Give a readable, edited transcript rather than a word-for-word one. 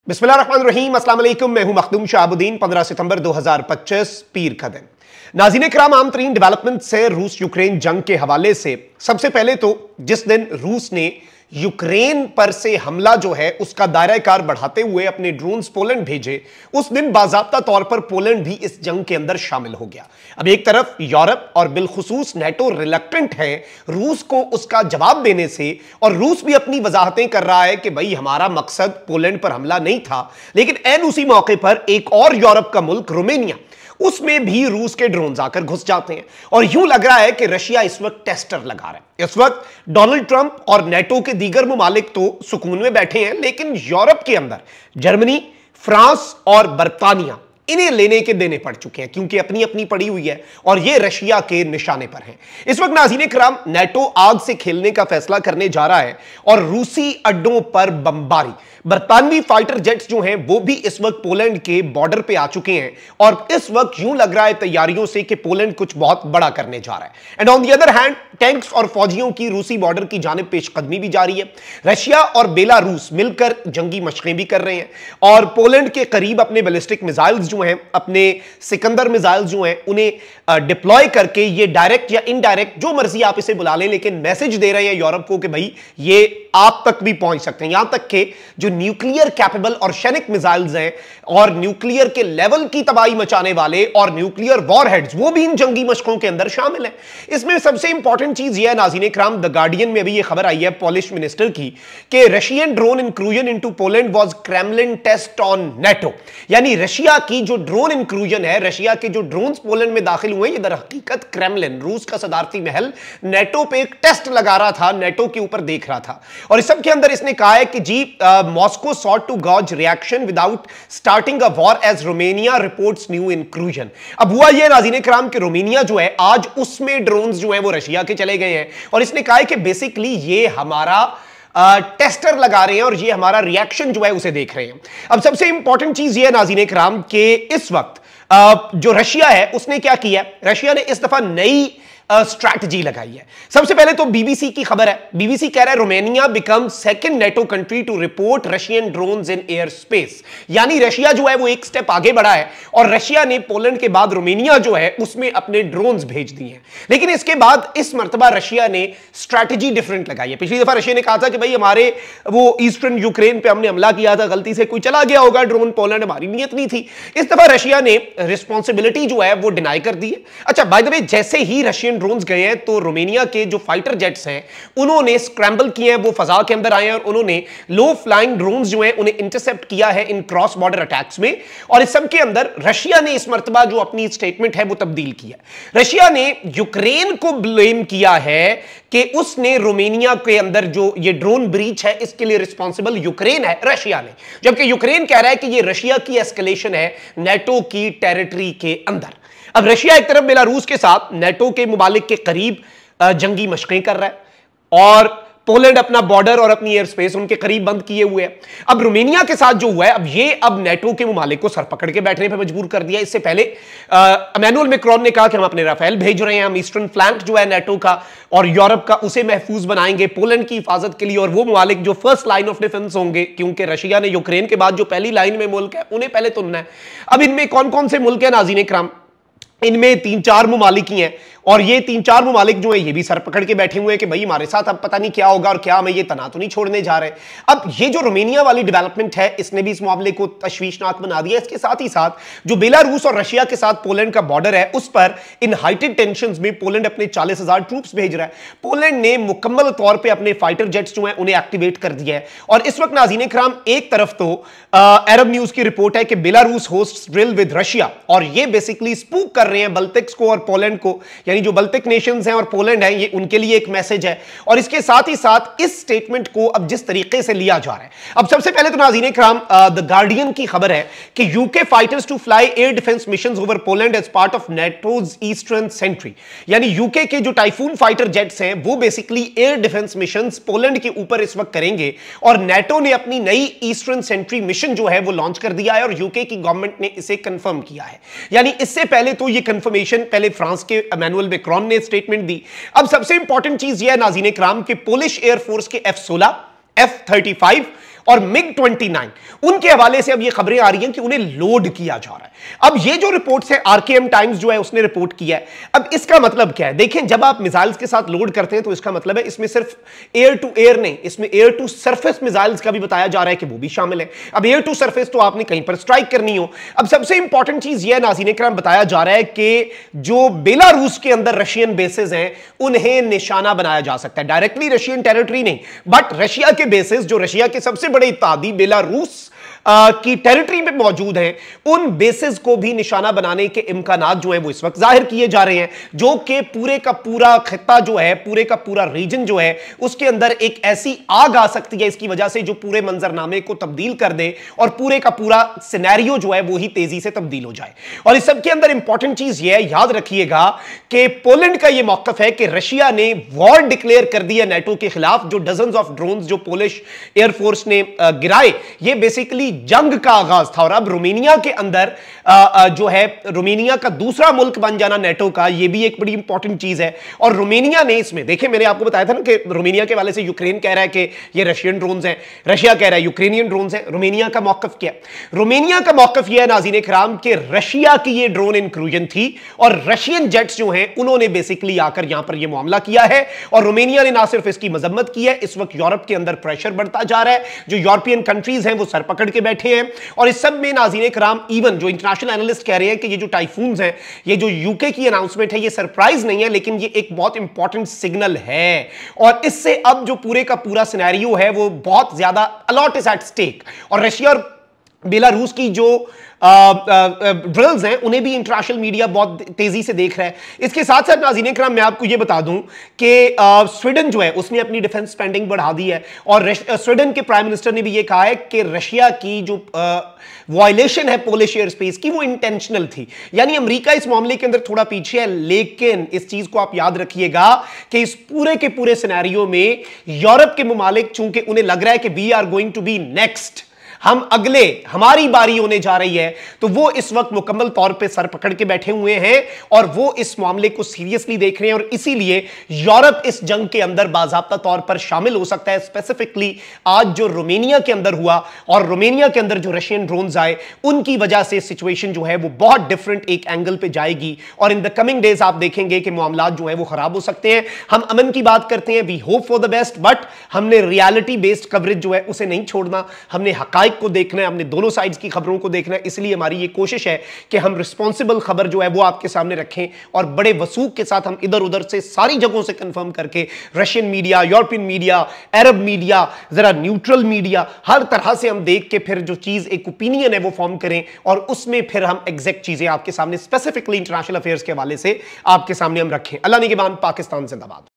बिस्मिल्लाहिर्रहमानिर्रहीम, अस्सलाम वालेकुम। मैं हूं मखदूम शाहबुद्दीन। 15 सितंबर 2025 पीर का दिन। नाज़रीन किराम, आम तरीन डेवलपमेंट से रूस यूक्रेन जंग के हवाले से सबसे पहले तो जिस दिन रूस ने यूक्रेन पर से हमला जो है उसका दायरा कार बढ़ाते हुए अपने ड्रोन्स पोलैंड भेजे, उस दिन बाज़ाब्ता तौर पर पोलैंड भी इस जंग के अंदर शामिल हो गया। अब एक तरफ यूरोप और बिलखुसूस नेटो रिलक्टेंट है रूस को उसका जवाब देने से, और रूस भी अपनी वजाहतें कर रहा है कि भाई हमारा मकसद पोलैंड पर हमला नहीं था। लेकिन ऐन उसी मौके पर एक और यूरोप का मुल्क रोमानिया, उसमें भी रूस के ड्रोन आकर घुस जाते हैं और यूं लग रहा है कि रशिया इस वक्त टेस्टर लगा रहा है। इस वक्त डोनाल्ड ट्रंप और नेटो के दीगर ममालिक तो सुकून में बैठे हैं, लेकिन यूरोप के अंदर जर्मनी, फ्रांस और बर्तानिया इन्हें लेने के देने पड़ चुके हैं, क्योंकि अपनी अपनी पड़ी हुई है और ये रशिया के निशाने पर हैं। इस वक्त नाज़रीन किराम, नेटो आग से खेलने का फैसला करने जा रहा है और रूसी अड्डों पर बमबारी। बरतानवी फाइटर जेट्स जो हैं वो भी इस वक्त पोलैंड के बॉर्डर पे आ चुके हैं और इस वक्त यूं लग रहा है तैयारियों से कि पोलैंड कुछ बहुत बड़ा करने जा रहा है। And on the other hand, tanks और फौजियों की रूसी बॉर्डर की जानिब पेशकदमी भी जारी है। रशिया और बेलारूस मिलकर जंगी मशकें भी कर रहे हैं और पोलैंड के करीब अपने बैलिस्टिक मिसाइल्स जो हैं, अपने सिकंदर मिसाइल्स जो हैं, उन्हें डिप्लॉय करके ये डायरेक्ट या इनडायरेक्ट, जो मर्जी आप इसे बुला लें, लेकिन मैसेज दे रहे हैं यूरोप को कि भाई ये आप तक भी पहुंच सकते हैं। यहां तक कि जो न्यूक्लियर कैपेबल और शैनिक मिसाइल्स हैं और न्यूक्लियर के लेवल की तबाही मचाने वाले और न्यूक्लियर वॉरहेड्स, वो भी इन जंगी मशकों के अंदर शामिल हैं। इसमें सबसे इंपॉर्टेंट चीज यह है नाज़रीन किराम, द गार्डियन में भी यह खबर आई है पोलिश मिनिस्टर की कि Russian drone inclusion into Poland was Kremlin test on NATO. यानी रशिया की जो ड्रोन इंक्लूजन है, रशिया के जो ड्रोन्स पोलैंड में दाखिल हुए, ये दर हकीकत क्रेमलिन, रूस का सदारती महल, नेटो पे एक टेस्ट लगा रहा था, नेटो के ऊपर देख रहा था। और इस सब के अंदर इसने कहा है कि जी Moscow sought to gauge reaction without starting a war as Romania reports new inclusion। अब हुआ यह नाज़रीन किराम कि रोमानिया जो है आज उसमें ड्रोन्स जो है वो रशिया के चले गए हैं और इसने कहा है कि बेसिकली ये हमारा टेस्टर लगा रहे हैं और ये हमारा रिएक्शन जो है उसे देख रहे हैं। अब सबसे इंपॉर्टेंट चीज ये है नाज़रीन किराम कि इस वक्त जो रशिया है उसने क्या किया है, रशिया ने इस दफा नई स्ट्रैटेजी लगाई है। सबसे पहले तो बीबीसी की खबर है, बीबीसी कह रहा है Romania become second NATO country to report Russian drones in airspace. यानी रशिया जो है वो एक स्टेप आगे बढ़ा है और रशिया ने पोलैंड के बाद रोमानिया जो है उसमें अपने ड्रोन्स भेज दिए हैं। लेकिन इसके बाद इस मर्तबा रशिया ने स्ट्रैटेजी डिफरेंट लगाई है। पिछली दफा रशिया ने कहा था कि भाई हमारे वो ईस्टर्न यूक्रेन पे हमने हमला किया था, गलती से कोई चला गया होगा ड्रोन पोलैंड, हमारी नीयत नहीं थी। इस दफा रशिया ने रिस्पॉन्सिबिलिटी जो है वो डिनाई कर दी है। अच्छा, बाय द वे, जैसे ही रशियन ड्रोन्स गए हैं तो रोमानिया के जो फाइटर जेट्स हैं उन्होंने स्क्रैम्बल किए हैं, वो फजा के अंदर आए हैं और उन्होंने लो फ्लाइंग ड्रोन्स जो हैं उन्हें इंटरसेप्ट किया है इन क्रॉस बॉर्डर अटैक्स में। और इस सब के अंदर रशिया ने इस मर्तबा जो अपनी स्टेटमेंट है वो तब्दील किया। रशिया ने यूक्रेन को ब्लेम किया है कि उसने रोमानिया के अंदर जो ये ड्रोन ब्रीच है इसके लिए रिस्पॉन्सिबल यूक्रेन है, रशिया ने, जबकि यूक्रेन कह रहा है कि ये रशिया की एस्केलेशन है नेटो की टेरिटरी के अंदर। अब रशिया एक तरफ बेलारूस के साथ नेटो के मुमालिक के करीब जंगी मशकें कर रहा है और पोलैंड अपना बॉर्डर और अपनी एयर स्पेस उनके करीब बंद किए हुए है। अब रोमानिया के साथ जो हुआ है, अब ये अब नेटो के मुमालिक को सर पकड़ के बैठने पर मजबूर कर दिया। इससे पहले इमैनुअल मैक्रोन ने कहा कि हम अपने राफेल भेज रहे हैं, हम ईस्टर्न फ्लैंक जो है नेटो का और यूरोप का उसे महफूज बनाएंगे पोलैंड की हिफाजत के लिए, और वो मुमालिक जो फर्स्ट लाइन ऑफ डिफेंस होंगे, क्योंकि रशिया ने यूक्रेन के बाद जो पहली लाइन में मुल्क है उन्हें पहले तुनना है। अब इनमें कौन कौन से मुल्क है नाज़रीन इकराम, इनमें 3-4 मुमालिक ही हैं और ये 3-4 मुमालिक जो है ये भी सर पकड़ के बैठे हुए हैं कि भाई हमारे साथ अब पता नहीं क्या होगा और क्या हमें ये तना तो नहीं छोड़ने जा रहे। अब ये जो रोमानिया वाली डेवलपमेंट है इसने भी इस मामले को तशवीशनाक बना दिया। इसके साथ ही साथ जो बेलारूस और रशिया के साथ पोलैंड का बॉर्डर है उस पर इन हाइटेड टेंशंस में पोलैंड अपने 40,000 ट्रूप्स भेज रहा है। पोलैंड ने मुकम्मल तौर पर अपने फाइटर जेट्स जो है उन्हें एक्टिवेट कर दिया है। और इस वक्त नाज़रीन इकराम, एक तरफ तो अरब न्यूज की रिपोर्ट है कि Belarus hosts drill with Russia, और ये बेसिकली स्पूक कर रहे हैं बल्टिक्स को और पोलैंड को, यानी जो बल्टिक नेशंस हैं और पोलैंड है, ये उनके लिए एक मैसेज है। और इसके साथ ही साथ इस स्टेटमेंट को अब जिस तरीके से लिया जा रहा है, अब सबसे पहले तो नाज़रीन इकराम द गार्डियन की खबर है कि UK fighters to fly air defence missions over Poland as part of NATO's eastern sentry. यानी यूके के जो टाइफून फाइटर जेट्स हैं वो basically air defence missions Poland के ऊपर इस वक्त करेंगे और नेटो ने अपनी नई ईस्टर्न सेंट्री मिशन जो है वो लॉन्च कर दिया है और यूके की गवर्नमेंट ने इसे कंफर्म किया है। यानी इससे पहले तो ये कंफर्मेशन पहले फ्रांस के इमैनुअल मैक्रोन ने स्टेटमेंट दी। अब सबसे इंपॉर्टेंट चीज यह है नाज़रीन इकराम कि पोलिश एयरफोर्स के F-16, F-35 और MiG-29 उनके हवाले से अब ये खबरें आ रही हैं कि उन्हें लोड किया जा रहा है। अब ये जो रिपोर्ट्स है, आरकेएम टाइम्स जो है उसने रिपोर्ट किया है। अब इसका मतलब क्या है? देखें, जब आप मिसाइल्स के साथ लोड करते हैं तो इसका मतलब है इसमें सिर्फ एयर टू एयर नहीं, इसमें एयर टू सरफेस मिसाइल्स का भी बताया जा रहा है कि वो भी शामिल है। अब एयर टू सरफेस तो आपने कहीं पर स्ट्राइक करनी हो। अब सबसे इंपॉर्टेंट चीज यह नाज़रीन इकराम बताया जा रहा है कि जो बेलारूस के अंदर रशियन बेसेस हैं उन्हें निशाना बनाया जा सकता है। डायरेक्टली रशियन टेरिटरी नहीं, बट रशिया के बेसेस जो रशिया के सबसे बड़े इत्तेहादी बेलारूस की टेरिटरी में मौजूद हैं, उन बेसिस को भी निशाना बनाने के इम्कानात जो है वो इस वक्त जाहिर किए जा रहे हैं, जो कि पूरे का पूरा खित्ता जो है, पूरे का पूरा रीजन जो है, उसके अंदर एक ऐसी आग आ सकती है इसकी वजह से जो पूरे मंजरनामे को तब्दील कर दे और पूरे का पूरा सिनेरियो जो है वो ही तेजी से तब्दील हो जाए। और इस सब के अंदर इंपॉर्टेंट चीज यह है, याद रखिएगा कि पोलैंड का यह मौकफ है कि रशिया ने वॉर डिक्लेयर कर दिया नेटो के खिलाफ। जो डजन्स ऑफ ड्रोन्स जो पोलिश एयरफोर्स ने गिराए, ये बेसिकली जंग का आगाज था। और अब रोमानिया के अंदर जो है, रोमानिया का दूसरा मुल्क बन जाना नेटो का, यह भी एक बड़ी इंपॉर्टेंट चीज है। और रोमानिया ने इसमें, देखिए मैंने आपको बताया था ना कि रोमानिया के वाले से यूक्रेन कह रहा है कि ये रशियन ड्रोन्स हैं, रशिया कह रहा है यूक्रेनियन ड्रोन्स हैं। रोमानिया का मौकफ क्या है? रोमानिया का मौकफ यह है नाज़रीन इकराम कि रशिया की ये ड्रोन इंक्लूजन थी और रशियन जेट्स जो हैं उन्होंने बेसिकली आकर यहां पर यह मामला किया है। और रोमानिया ने ना सिर्फ इसकी मजम्मत की है, इस वक्त यूरोप के अंदर प्रेशर बढ़ता जा रहा है। जो यूरोपियन कंट्रीज हैं वो सर पकड़ के बैठे हैं। और इस सब में नाज़रीन किराम, इवन जो इंटरनेशनल एनालिस्ट कह रहे हैं कि ये जो टाइफून्स हैं, ये जो यूके की अनाउंसमेंट है, ये सरप्राइज नहीं है, लेकिन ये एक बहुत इंपॉर्टेंट सिग्नल है। और इससे अब जो पूरे का पूरा सिनेरियो है वो बहुत ज्यादा अलॉट इज एट स्टेक। और रशिया और बेलारूस की जो ड्रिल्स हैं उन्हें भी इंटरनेशनल मीडिया बहुत तेजी से देख रहा है। इसके साथ साथ नाज़रीन इकराम मैं आपको यह बता दूं कि स्वीडन जो है उसने अपनी डिफेंस स्पेंडिंग बढ़ा दी है। और स्वीडन के प्राइम मिनिस्टर ने भी यह कहा है कि रशिया की जो वायलेशन है पोलिश एयर स्पेस की, वो इंटेंशनल थी। यानी अमेरिका इस मामले के अंदर थोड़ा पीछे है, लेकिन इस चीज को आप याद रखिएगा कि इस पूरे के पूरे सिनेरियो में यूरोप के ममालिक, चूंकि उन्हें लग रहा है कि we are going to be next, हम अगले, हमारी बारी होने जा रही है, तो वो इस वक्त मुकम्मल तौर पे सर पकड़ के बैठे हुए हैं और वो इस मामले को सीरियसली देख रहे हैं। और इसीलिए यूरोप इस जंग के अंदर बाज़ाब्ता तौर पर शामिल हो सकता है। स्पेसिफिकली आज जो रोमानिया के अंदर हुआ और रोमानिया के अंदर जो रशियन ड्रोन्स आए, उनकी वजह से सिचुएशन जो है वो बहुत डिफरेंट एक एंगल पे जाएगी। और इन द कमिंग डेज आप देखेंगे कि मामला जो है वो खराब हो सकते हैं। हम अमन की बात करते हैं, we hope for the best, but हमने रियलिटी बेस्ड कवरेज जो है उसे नहीं छोड़ना। हमने हकाइक को देखना है, हमने दोनों साइड्स की खबरों को देखना है। इसलिए हमारी ये कोशिश है कि हम रिस्पॉन्सिबल खबर जो है वो आपके सामने रखें और बड़े वसूख के साथ हम इधर उधर से सारी जगहों से कंफर्म करके रशियन मीडिया, यूरोपियन मीडिया, अरब मीडिया, जरा न्यूट्रल मीडिया, हर तरह से हम देख के फिर जो चीज एक ओपिनियन है वो फॉर्म करें और उसमें फिर हम एग्जैक्ट चीजें आपके सामने स्पेसिफिकली इंटरनेशनल अफेयर्स के हवाले से आपके सामने हम रखें। अल्लाह निगहबान, पाकिस्तान जिंदाबाद।